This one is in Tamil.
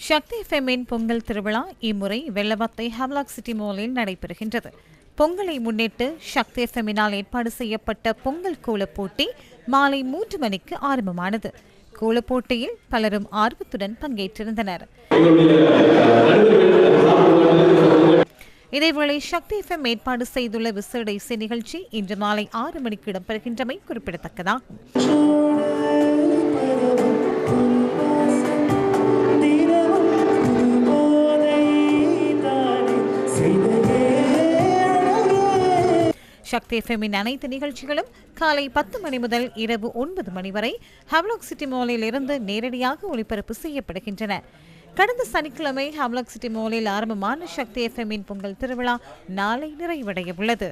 சக்தி எஃப்எம்மின் பொங்கல் திருவிழா இம்முறை வெள்ளவத்தை ஹவ்லாக் சிட்டி மாலில் நடைபெறுகின்றது. பொங்கலை முன்னிட்டு சக்தி எஃப்எம்மினால் ஏற்பாடு செய்யப்பட்ட பொங்கல் கோலப் போட்டி மாலை 3 மணிக்கு ஆரம்பமானது. கோலப் போட்டியில் பலரும் ஆர்வத்துடன் பங்கேற்றிருந்தனர். இதேவேளை சக்தி எஃப்எம் ஏற்பாடு செய்துள்ள விசேட இசை நிகழ்ச்சி இன்று மாலை 6 மணிக்கு இடம்பெறுகின்றமை குறிப்பிடத்தக்கதாகும். சக்தி எஃப்எம்மின் அனைத்து நிகழ்ச்சிகளும் காலை 10 மணி முதல் இரவு 9 மணி வரை ஹவ்லாக் சிட்டி மாலில் இருந்து நேரடியாக ஒளிபரப்பு செய்யப்படுகின்றன. கடந்த சனிக்கிழமை ஹவ்லாக் சிட்டி மாலில் ஆரம்பமான சக்தி எஃப்எம்மின் பொங்கல் திருவிழா நாளை நிறைவடைய உள்ளது.